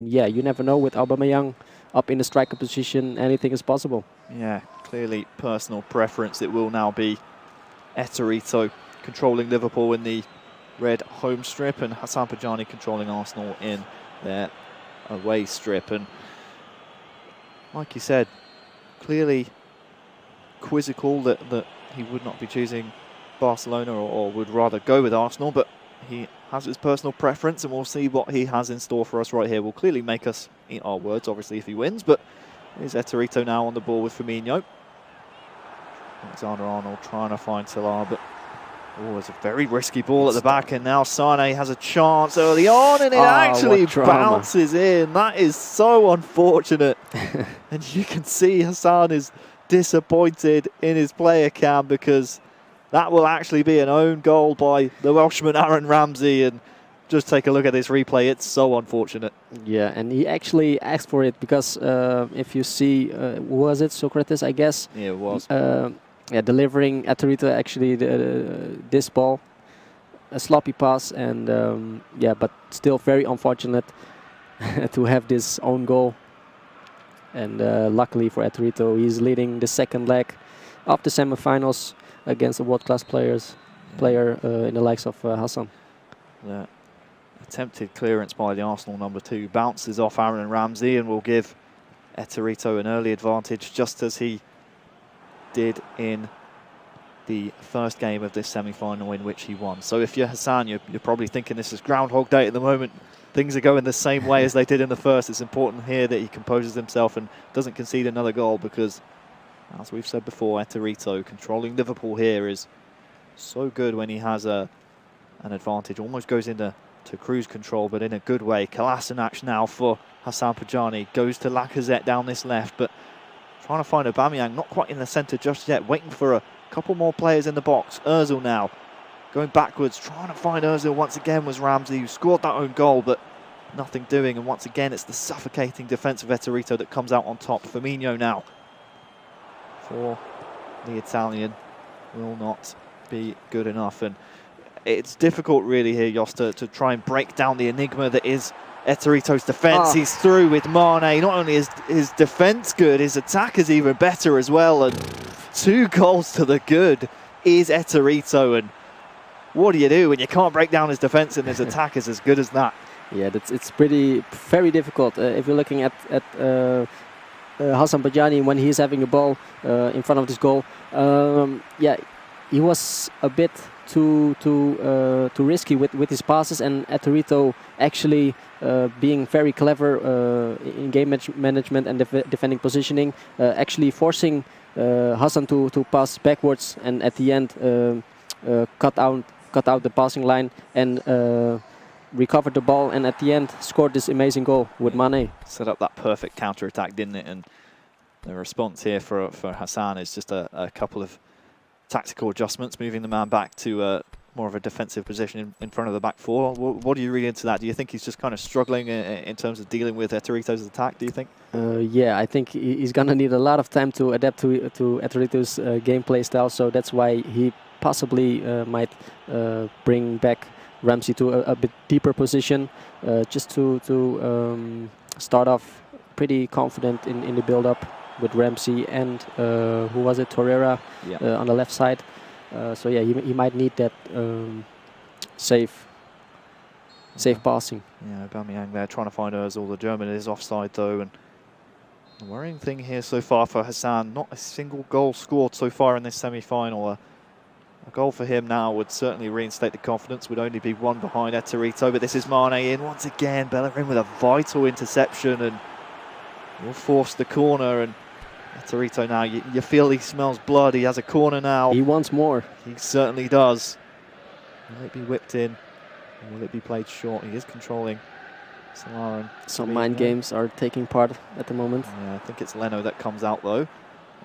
Yeah, you never know with Aubameyang up in the striker position, anything is possible. Yeah, clearly personal preference. It will now be Ettorito controlling Liverpool in the red home strip and Hassan Pajani controlling Arsenal in their away strip. And like you said, clearly quizzical that he would not be choosing Barcelona or would rather go with Arsenal, but he has his personal preference and we'll see what he has in store for us right here. Will clearly make us eat our words, obviously, if he wins, but here's Ettorito now on the ball with Firmino. Alexander-Arnold trying to find Salah, but it's a very risky ball at the back, and now Sane has a chance early on, and it actually bounces in. That is so unfortunate. And you can see Hassan is disappointed in his player cam because that will actually be an own goal by the Welshman Aaron Ramsey. And just take a look at this replay. It's so unfortunate. Yeah, and he actually asked for it because if you see, was it Socrates, I guess? Yeah, it was. Yeah, delivering Ettorito actually this ball, a sloppy pass, and yeah, but still very unfortunate to have this own goal. And luckily for Ettorito, he's leading the second leg of the semi-finals against a world-class player in the likes of Hassan. Yeah. Attempted clearance by the Arsenal number 2 bounces off Aaron Ramsey and will give Ettorito an early advantage, just as he did in the first game of this semi-final in which he won. So if you're Hassan, you're probably thinking this is Groundhog Day at the moment. Things are going the same way as they did in the first. It's important here that he composes himself and doesn't concede another goal because, as we've said before, Ettorito controlling Liverpool here is so good when he has an advantage. Almost goes into cruise control, but in a good way. Kolasinac now for Hassan Pajani. Goes to Lacazette down this left, but trying to find Aubameyang, not quite in the centre just yet, waiting for a couple more players in the box. Ozil now going backwards, trying to find Ozil once again was Ramsey, who scored that own goal, but nothing doing. And once again, it's the suffocating defence of Ettorito that comes out on top. Firmino now for the Italian will not be good enough. And it's difficult really here, Jos, to try and break down the enigma that is Ettorito's defence. He's through with Mane. Not only is his defence good, his attack is even better as well. And 2 goals to the good is Ettorito. And what do you do when you can't break down his defence and his attack is as good as that? Yeah, it's very difficult. If you're looking at Hassan Pajani when he's having a ball in front of this goal, yeah, he was a bit too risky with his passes, and Ettorito actually being very clever in game management and defending positioning, actually forcing Hassan to pass backwards, and at the end cut out the passing line and recovered the ball, and at the end scored this amazing goal with Mane. Set up that perfect counter-attack, didn't it? And the response here for Hassan is just a couple of tactical adjustments, moving the man back to more of a defensive position in front of the back 4. What do you read into that? Do you think he's just kind of struggling in terms of dealing with Ettorito's attack, do you think? Yeah, I think he's going to need a lot of time to adapt to Ettorito's gameplay style, so that's why he possibly might bring back Ramsey to a bit deeper position, just to start off pretty confident in the build-up with Ramsey and who was it, Torreira, on the left side. So yeah, he might need that safe passing. Yeah, Aubameyang there trying to find Ozil. The German is offside though, and the worrying thing here so far for Hassan, not a single goal scored so far in this semi-final. A goal for him now would certainly reinstate the confidence, would only be 1 behind Ettorito, but this is Mane in once again. Bellerin with a vital interception and will force the corner, and Ettorito now, you feel he smells blood. He has a corner now. He wants more. He certainly does. Will it be whipped in? Or will it be played short? He is controlling Salah. Some mind games are taking part at the moment. Yeah, I think it's Leno that comes out though.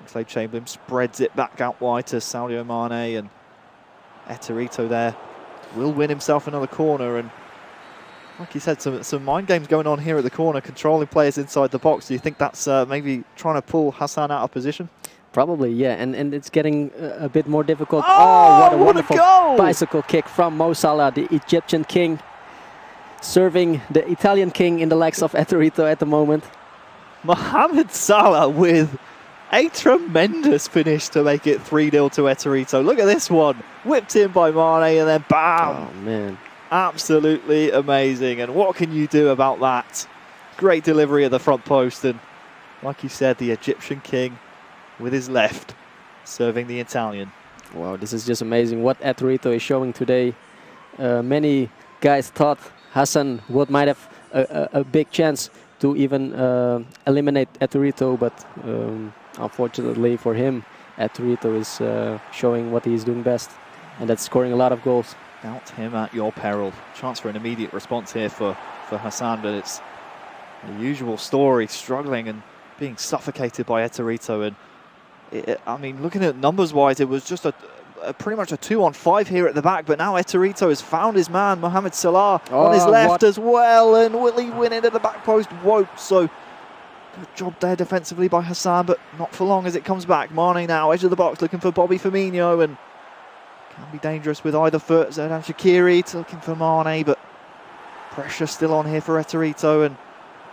Oxlade-Chamberlain spreads it back out wide to Sadio Mane, and Ettorito there will win himself another corner. And like you said, some mind games going on here at the corner, controlling players inside the box. Do you think that's maybe trying to pull Hassan out of position? Probably, yeah, and it's getting a bit more difficult. Oh, what a wonderful bicycle kick from Mo Salah, the Egyptian king. serving the Italian king in the legs of Ettorito at the moment. Mohamed Salah with a tremendous finish to make it 3-0 to Ettorito. Look at this one. Whipped in by Mane and then bam. Oh, man. Absolutely amazing. And what can you do about that? Great delivery at the front post. And like you said, the Egyptian king with his left serving the Italian. Wow, this is just amazing what Ettorito is showing today. Many guys thought Hassan might have a big chance to even eliminate Ettorito, but unfortunately for him, Ettorito is showing what he's doing best, and that's scoring a lot of goals. Doubt him at your peril. Chance for an immediate response here for Hassan, but it's the usual story, struggling and being suffocated by Ettorito. And I mean, looking at numbers-wise, it was just pretty much a 2-on-5 here at the back, but now Ettorito has found his man, Mohamed Salah, on his left as well, and will he win it at the back post? Won't. So good job there defensively by Hassan, but not for long as it comes back. Mane now, edge of the box, looking for Bobby Firmino, and can be dangerous with either foot. Xherdan Shaqiri looking for Mane, but pressure still on here for Ettorito, and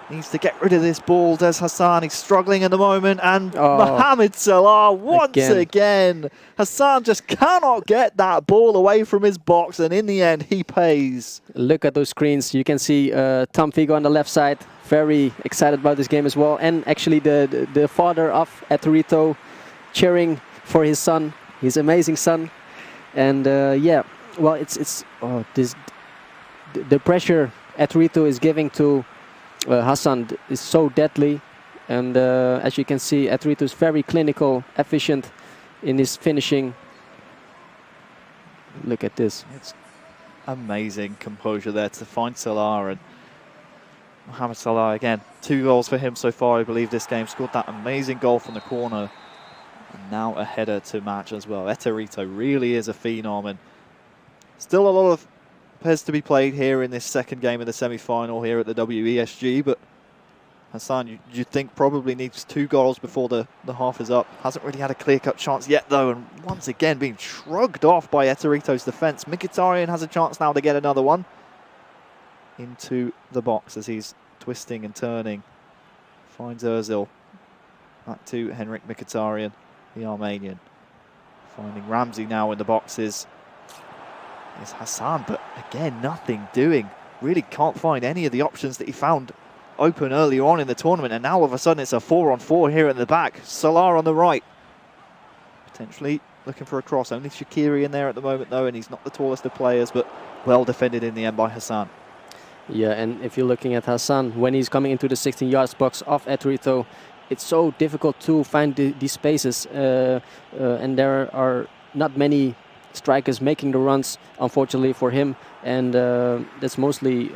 needs to get rid of this ball. Does Hassan? He's struggling at the moment, and Mohamed Salah once again. Hassan just cannot get that ball away from his box, and in the end, he pays. Look at those screens. You can see Tom Figo on the left side, very excited about this game as well, and actually the father of Ettorito cheering for his son, his amazing son, and yeah, well, the pressure Ettorito is giving to Hassan is so deadly, and as you can see, Ettorito is very clinical, efficient in his finishing. Look at this. It's amazing composure there to find Salah, and Mohamed Salah again, 2 goals for him so far, I believe, this game. Scored that amazing goal from the corner, and now a header to match as well. Ettorito really is a phenom, and still a lot of pairs to be played here in this second game of the semi-final here at the WESG, but Hassan, you think probably needs 2 goals before the half is up. Hasn't really had a clear-cut chance yet, though, and once again being shrugged off by Ettorito's defence. Mkhitaryan has a chance now to get another one into the box as he's twisting and turning. Finds Ozil. Back to Henrik Mkhitaryan, the Armenian. Finding Ramsey now in the boxes. Is Hassan, but again, nothing doing. Really can't find any of the options that he found open earlier on in the tournament, and now all of a sudden it's a 4-on-4 here at the back. Salah on the right. Potentially looking for a cross. Only Shaqiri in there at the moment, though, and he's not the tallest of players, but well defended in the end by Hassan. Yeah, and if you're looking at Hassan, when he's coming into the 16-yard box of Ettorito, it's so difficult to find these spaces, and there are not many strikers making the runs, unfortunately for him, and that's mostly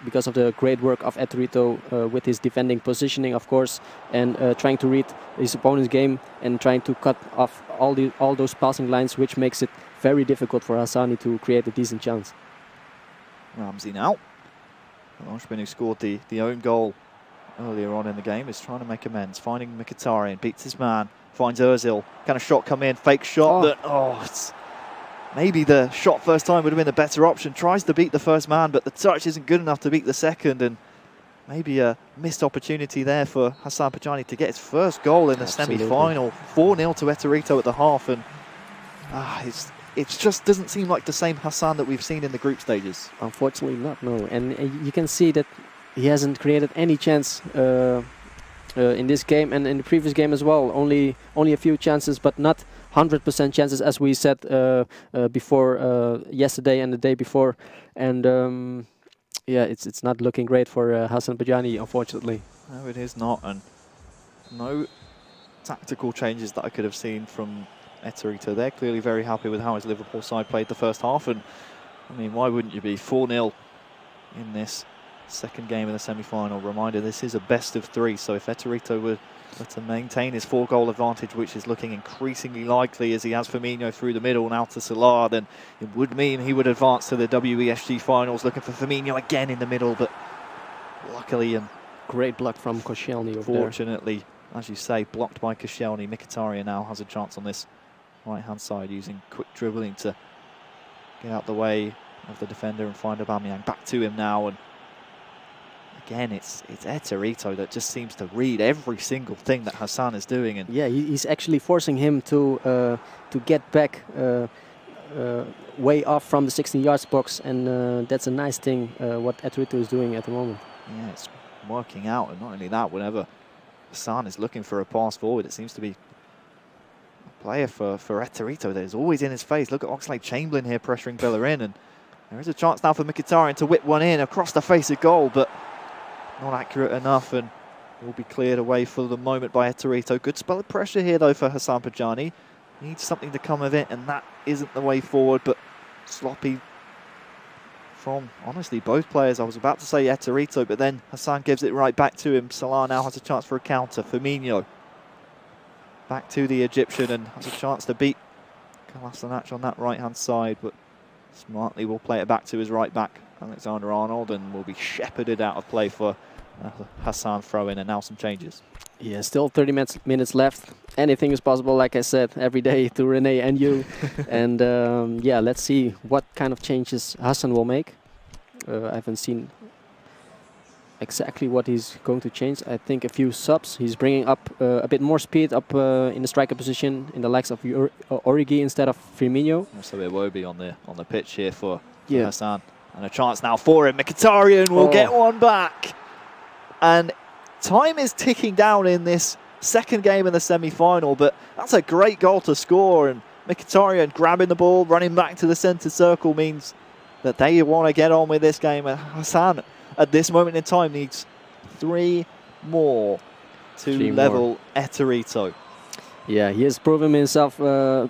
because of the great work of Ettorito with his defending positioning, of course, and trying to read his opponent's game and trying to cut off all those passing lines, which makes it very difficult for Hassani to create a decent chance. Ramsey now. Oshman, who scored the own goal earlier on in the game, is trying to make amends, finding Mkhitaryan, beats his man, finds Ozil. Can a shot come in? Fake shot, but it's maybe the shot first time would have been a better option. Tries to beat the first man, but the touch isn't good enough to beat the second, and maybe a missed opportunity there for Hassan Pajani to get his first goal in the semi-final. 4-0 to Ettorito at the half, and it just doesn't seem like the same Hassan that we've seen in the group stages. Unfortunately not, no. And you can see that he hasn't created any chance in this game and in the previous game as well. Only a few chances, but not 100% chances, as we said before yesterday and the day before. And yeah, it's not looking great for Hassan Pajani, unfortunately. No, it is not, and no tactical changes that I could have seen from Ettorito. They're clearly very happy with how his Liverpool side played the first half, and I mean, why wouldn't you be? 4-0 in this second game of the semi-final. Reminder, this is a best of 3, so if Ettorito were to maintain his 4-goal advantage, which is looking increasingly likely as he has Firmino through the middle now to Salah, then it would mean he would advance to the WESG finals, looking for Firmino again in the middle, but luckily and great block from Koscielny over fortunately, as you say, blocked by Koscielny. Mkhitaryan now has a chance on this right-hand side, using quick dribbling to get out the way of the defender and find Aubameyang. Back to him now, and again, it's Ettorito that just seems to read every single thing that Hassan is doing. And yeah, he's actually forcing him to get back way off from the 16 yards box, and that's a nice thing what Ettorito is doing at the moment. yeah, it's working out. And not only that, whenever Hassan is looking for a pass forward, it seems to be a player for Ettorito that is always in his face. Look at Oxlade-Chamberlain here pressuring Bellerin, and there is a chance now for Mkhitaryan to whip one in across the face of goal, but not accurate enough, and will be cleared away for the moment by Ettorito. Good spell of pressure here, though, for Hassan Pajani. Needs something to come of it, and that isn't the way forward, but sloppy from, honestly, both players. I was about to say Ettorito, but then Hassan gives it right back to him. Salah now has a chance for a counter. Firmino back to the Egyptian and has a chance to beat Kolasinac on that right-hand side, but smartly will play it back to his right back, Alexander-Arnold, and will be shepherded out of play for Hassan throw-in, and now some changes. Yeah, still 30 minutes left. Anything is possible, like I said, every day to Rene and you. And yeah, let's see what kind of changes Hassan will make. I haven't seen exactly what he's going to change. I think a few subs. He's bringing up a bit more speed up in the striker position in the likes of Origi instead of Firmino. Also Iwobi on the pitch here for Hassan. And a chance now for him. Mkhitaryan will get one back. And time is ticking down in this second game in the semi-final, but that's a great goal to score. And Mkhitaryan grabbing the ball, running back to the centre circle means that they want to get on with this game. And Hassan, at this moment in time, needs 3 more to level Ettorito. Yeah, he has proven himself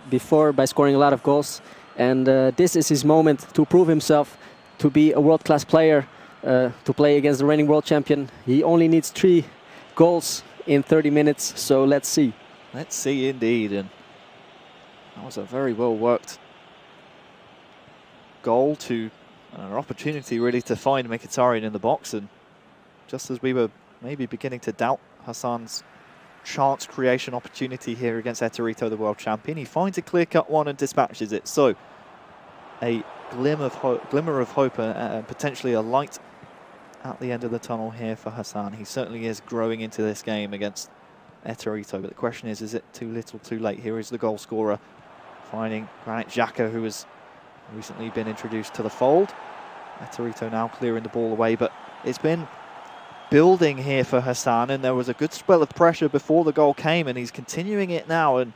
before by scoring a lot of goals. And this is his moment to prove himself to be a world-class player, to play against the reigning world champion. He only needs 3 goals in 30 minutes, so let's see. Let's see indeed. And that was a very well-worked goal, to an opportunity really to find Mkhitaryan in the box. And just as we were maybe beginning to doubt Hassan's chance creation opportunity here against Ettorito, the world champion, he finds a clear-cut one and dispatches it. So a glimmer of hope and potentially a light at the end of the tunnel here for Hassan. He certainly is growing into this game against Ettorito, but the question is it too little, too late? Here is the goal scorer, finding Granit Xhaka, who has recently been introduced to the fold. Ettorito now clearing the ball away, but it's been building here for Hassan, and there was a good spell of pressure before the goal came, and he's continuing it now. And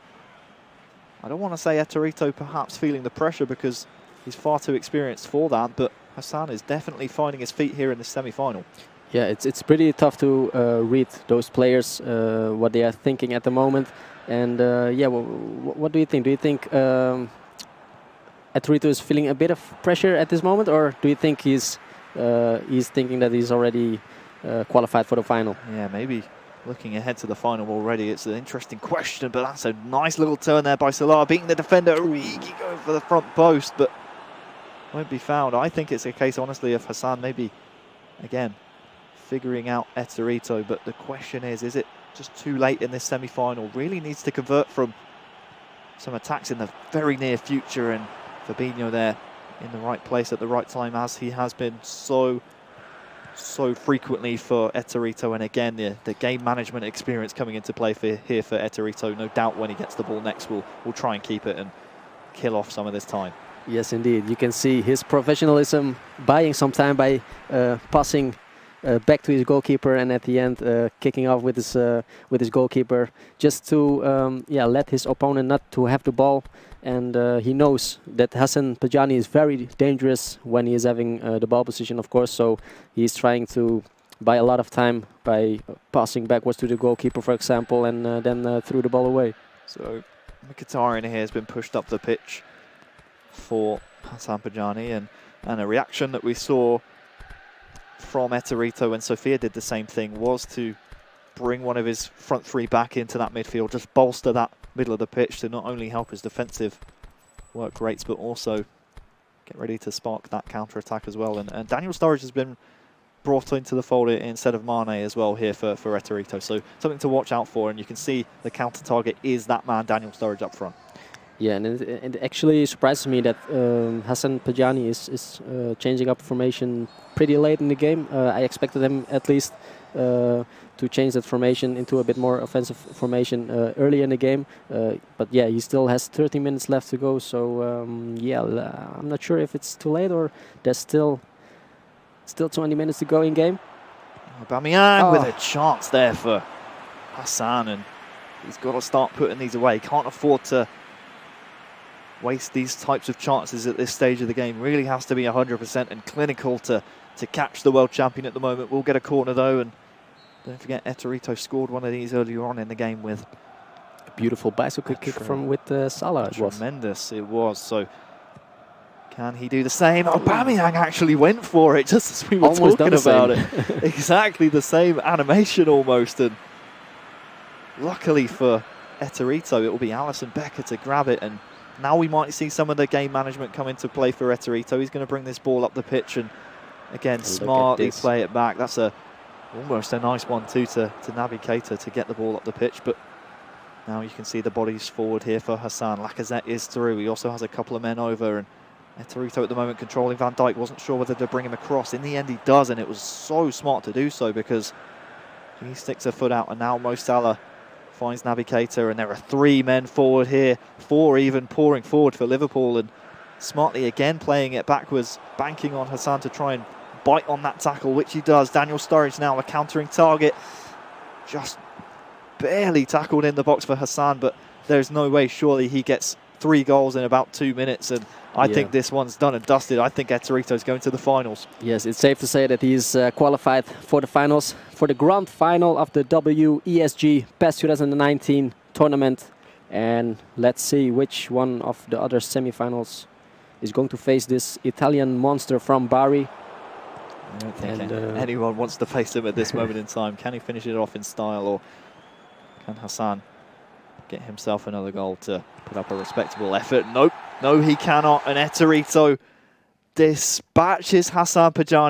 I don't want to say Ettorito perhaps feeling the pressure, because he's far too experienced for that, but Hassan is definitely finding his feet here in the semi-final. Yeah, it's pretty tough to read those players, what they are thinking at the moment. And yeah, what do you think? Do you think Ettorito is feeling a bit of pressure at this moment, or do you think he's thinking that he's already qualified for the final? Yeah, maybe looking ahead to the final already. It's an interesting question, but that's a nice little turn there by Salah, beating the defender. Origi going for the front post, but won't be found. I think it's a case, honestly, of Hassan maybe, again, figuring out Ettorito. But the question is it just too late in this semi-final? Really needs to convert from some attacks in the very near future, and Fabinho there in the right place at the right time, as he has been so frequently for Ettorito. And again, the game management experience coming into play here for Ettorito. No doubt when he gets the ball next, we'll try and keep it and kill off some of this time. Yes, indeed. You can see his professionalism buying some time by passing back to his goalkeeper, and at the end kicking off with his goalkeeper, just to let his opponent not to have the ball. And he knows that Hassan Pajani is very dangerous when he is having the ball position, of course. So he's trying to buy a lot of time by passing backwards to the goalkeeper, for example, and then threw the ball away. So Mkhitaryan here has been pushed up the pitch for Hassan Pajani, and a reaction that we saw from Ettorito when Sofia did the same thing was to bring one of his front 3 back into that midfield, just bolster that middle of the pitch to not only help his defensive work rates, but also get ready to spark that counter-attack as well. And Daniel Sturridge has been brought into the fold instead of Mane as well here for Ettorito. So something to watch out for, and you can see the counter-target is that man, Daniel Sturridge, up front. Yeah, and it actually surprises me that Hassan Pajani is changing up formation pretty late in the game. I expected him at least to change that formation into a bit more offensive formation early in the game. But yeah, he still has 30 minutes left to go. So yeah, I'm not sure if it's too late or there's still 20 minutes to go in game. Aubameyang with a chance there for Hassan, and he's got to start putting these away. Can't afford to waste these types of chances at this stage of the game. Really has to be 100% and clinical to catch the world champion at the moment. We'll get a corner though, and don't forget Ettorito scored one of these earlier on in the game with a beautiful bicycle kick from Salah. Tremendous it was. So can he do the same? Aubameyang actually went for it just as we were talking about it. Exactly the same animation almost, and luckily for Ettorito, it will be Alisson Becker to grab it, and now we might see some of the game management come into play for Ettorito. He's going to bring this ball up the pitch and, again, smartly play it back. That's almost a nice one too to Naby Keita to get the ball up the pitch. But now you can see the bodies forward here for Hassan. Lacazette is through. He also has a couple of men over, and Ettorito at the moment controlling Van Dijk. Wasn't sure whether to bring him across. In the end, he does, and it was so smart to do so because he sticks a foot out, and now Mo Salah finds Naby Keita, and there are 3 men forward here, 4 even pouring forward for Liverpool, and smartly again playing it backwards, banking on Hassan to try and bite on that tackle, which he does. Daniel Sturridge now a countering target, just barely tackled in the box for Hassan, but there's no way surely he gets 3 goals in about 2 minutes, and I think this one's done and dusted. I think Ettorito's going to the finals. Yes, it's safe to say that he's qualified for the finals, for the grand final of the WESG PES 2019 tournament. And let's see which one of the other semi-finals is going to face this Italian monster from Bari. I don't think anyone wants to face him at this moment in time. Can he finish it off in style, or can Hassan get himself another goal to put up a respectable effort? Nope, no he cannot, and Ettorito dispatches Hassan Pajani.